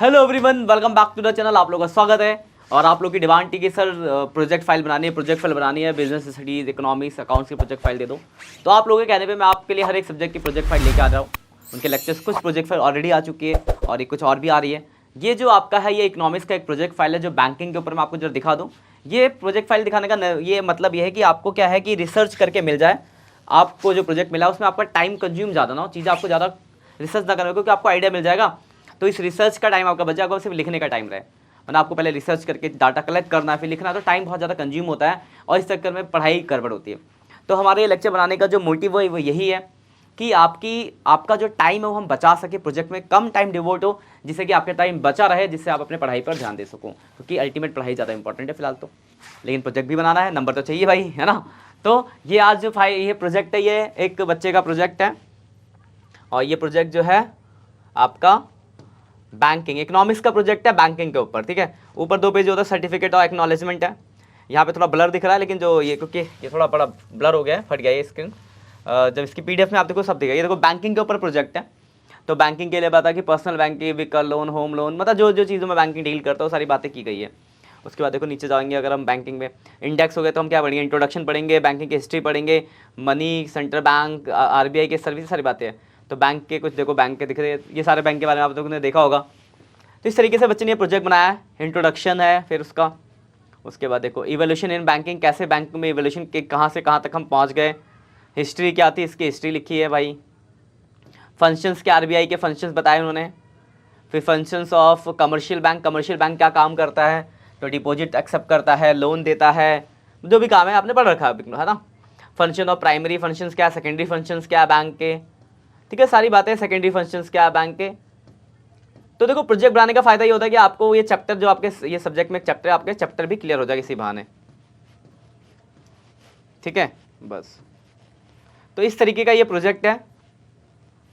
Hello everyone, welcome back to the channel. आप लोगों का स्वागत है। और आप लोग की डिमांड थी कि सर प्रोजेक्ट फाइल बनानी है बिजनेस स्टडीज़, इकोनॉमिक्स, अकाउंट्स की प्रोजेक्ट फाइल दे दो। तो आप लोगों के कहने पे मैं आपके लिए हर एक सब्जेक्ट की प्रोजेक्ट फाइल लेके आ रहा हूँ। उनके लेक्चर्स कुछ प्रोजेक्ट फाइल ऑलरेडी आ चुकी है और कुछ और भी आ रही है। ये जो आपका है ये इकोनॉमिक्स का एक प्रोजेक्ट फाइल है जो बैंकिंग के ऊपर मैं आपको जरा दिखा दूँ। ये प्रोजेक्ट फाइल दिखाने का ये मतलब ये है कि आपको क्या है कि रिसर्च करके मिल जाए। आपको जो प्रोजेक्ट मिला उसमें आपका टाइम कंज्यूम ज़्यादा ना हो, चीज़ें आपको ज़्यादा रिसर्च ना करना, क्योंकि आपको आइडिया मिल जाएगा। तो इस रिसर्च का टाइम आपका बच जाएगा, सिर्फ लिखने का टाइम रहे। वरना आपको पहले रिसर्च करके डाटा कलेक्ट करना है, फिर लिखना, तो टाइम बहुत ज़्यादा कंज्यूम होता है और इस चक्कर में पढ़ाई गड़बड़ होती है। तो हमारे ये लेक्चर बनाने का जो मोटिव है वो यही है कि आपका जो टाइम है वो हम बचा सके, प्रोजेक्ट में कम टाइम डिवोट हो, जिससे कि आपका टाइम बचा रहे, जिससे आप अपने पढ़ाई पर ध्यान दे सको, क्योंकि अल्टीमेट पढ़ाई ज़्यादा इंपॉर्टेंट है फिलहाल तो। लेकिन प्रोजेक्ट भी बनाना है, नंबर तो चाहिए भाई, है ना। तो ये आज जो ये प्रोजेक्ट है ये एक बच्चे का प्रोजेक्ट है और ये प्रोजेक्ट जो है आपका बैंकिंग इकोनॉमिक्स का प्रोजेक्ट है बैंकिंग के ऊपर, ठीक है। ऊपर 2 पेज होता है, सर्टिफिकेट और एक्नॉलेजमेंट है। यहाँ पे थोड़ा ब्लर दिख रहा है, लेकिन जो ये क्योंकि ये थोड़ा बड़ा ब्लर हो गया है, फट गया ये स्क्रीन। जब इसकी पीडीएफ में आप देखो सब दिखेगा। ये देखो बैंकिंग के ऊपर प्रोजेक्ट है। तो बैंकिंग के लिए बता कि personal banking, vehicle loan, home loan, मतलब जो जो चीज़ों में बैंकिंग डील करता है वो सारी बातें की गई है। उसके बाद देखो नीचे जाएंगे, अगर हम बैंकिंग में इंडेक्स हो गए तो हम क्या पढ़ेंगे, इंट्रोडक्शन पढ़ेंगे, बैंकिंग की हिस्ट्री पढ़ेंगे, मनी, सेंट्रल बैंक, आरबीआई के सर्विस, सारी बातें हैं। तो बैंक के कुछ देखो, बैंक के दिख रहे हैं, ये सारे बैंक के बारे में आप लोगों ने देखा होगा। तो इस तरीके से बच्चे ने ये प्रोजेक्ट बनाया है। इंट्रोडक्शन है फिर उसका, उसके बाद देखो इवोल्यूशन इन बैंकिंग, कैसे बैंक में इवोल्यूशन के कहाँ से कहाँ तक हम पहुँच गए। हिस्ट्री क्या थी, इसकी हिस्ट्री लिखी है भाई। फंक्शंस के, आरबीआई के फंक्शंस बताए उन्होंने। फिर फंक्शंस ऑफ कमर्शियल बैंक क्या काम करता है, तो डिपॉजिट एक्सेप्ट करता है, लोन देता है, जो भी काम है आपने पढ़ रखा है ना। फंक्शन ऑफ प्राइमरी फंक्शंस क्या, सेकेंडरी फंक्शंस क्या बैंक के, ठीक है, सारी बातें। सेकेंडरी फंक्शंस क्या बैंक के। तो देखो प्रोजेक्ट बनाने का फायदा ये होता है कि आपको ये चैप्टर जो आपके ये सब्जेक्ट में चैप्टर है, आपके चैप्टर भी क्लियर हो जाएगा इसी बहाने, ठीक है। बस तो इस तरीके का ये प्रोजेक्ट है,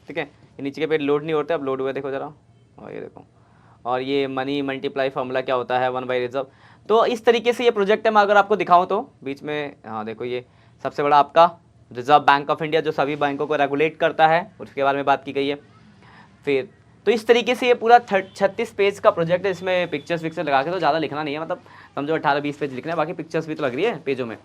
ठीक है। ये नीचे के पेज लोड नहीं होते, अब लोड हुए देखो जरा, और ये देखो। और ये मनी मल्टीप्लाई फार्मूला क्या होता है, 1 बाई रिजर्व। तो इस तरीके से ये प्रोजेक्ट है। मैं अगर आपको दिखाऊं तो बीच में, हाँ देखो, ये सबसे बड़ा आपका रिजर्व बैंक ऑफ इंडिया जो सभी बैंकों को रेगुलेट करता है, उसके बारे में बात की गई है। फिर तो इस तरीके से ये पूरा 36 पेज का प्रोजेक्ट है। इसमें पिक्चर्स लगा के तो ज़्यादा लिखना नहीं है, मतलब समझो 18-20 पेज लिखना है, बाकी पिक्चर्स भी तो लग रही है पेजों में।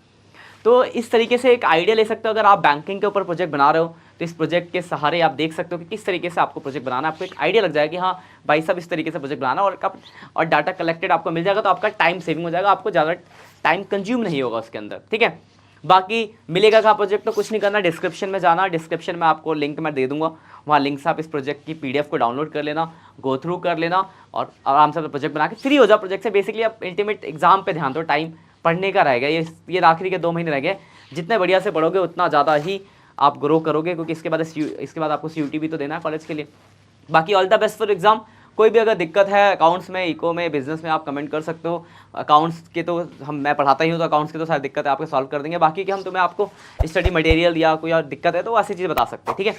तो इस तरीके से एक आइडिया ले सकते हो। अगर आप बैंकिंग के ऊपर प्रोजेक्ट बना रहे हो तो इस प्रोजेक्ट के सहारे आप देख सकते हो कि किस तरीके से आपको प्रोजेक्ट बनाना है। आपको एक आइडिया लग जाएगा कि हाँ भाई साहब इस तरीके से प्रोजेक्ट बनाना, और डाटा कलेक्टेड आपको मिल जाएगा, तो आपका टाइम सेविंग हो जाएगा, आपको ज़्यादा टाइम कंज्यूम नहीं होगा उसके अंदर, ठीक है। बाकी मिलेगा कहाँ प्रोजेक्ट, तो कुछ नहीं करना, डिस्क्रिप्शन में जाना, डिस्क्रिप्शन में आपको लिंक मैं दे दूंगा, वहाँ लिंक से आप इस प्रोजेक्ट की पीडीएफ को डाउनलोड कर लेना, गो थ्रू कर लेना और आराम से प्रोजेक्ट बना के फ्री हो जाओ प्रोजेक्ट से। बेसिकली आप अल्टीमेट एग्जाम पे ध्यान दो, टाइम पढ़ने का रहेगा। ये आखिरी के 2 महीने रह गए, जितने बढ़िया से पढ़ोगे उतना ज़्यादा ही आप ग्रो करोगे, क्योंकि इसके बाद आपको CUT भी तो देना है कॉलेज के लिए। बाकी all the best for exam. कोई भी अगर दिक्कत है अकाउंट्स में, इको में, बिजनेस में, आप कमेंट कर सकते हो। अकाउंट्स के तो मैं पढ़ाता ही हूँ, तो अकाउंट्स की तो सारी दिक्कत है आपके सॉल्व कर देंगे। बाकी कि हम तुम्हें आपको स्टडी मटेरियल या कोई और दिक्कत है तो ऐसी चीज़ बता सकते हैं, ठीक है।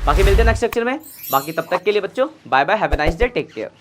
बाकी मिलते हैं नेक्स्ट लेक्चर में। बाकी तब तक के लिए बच्चों bye bye, have a nice day, take care.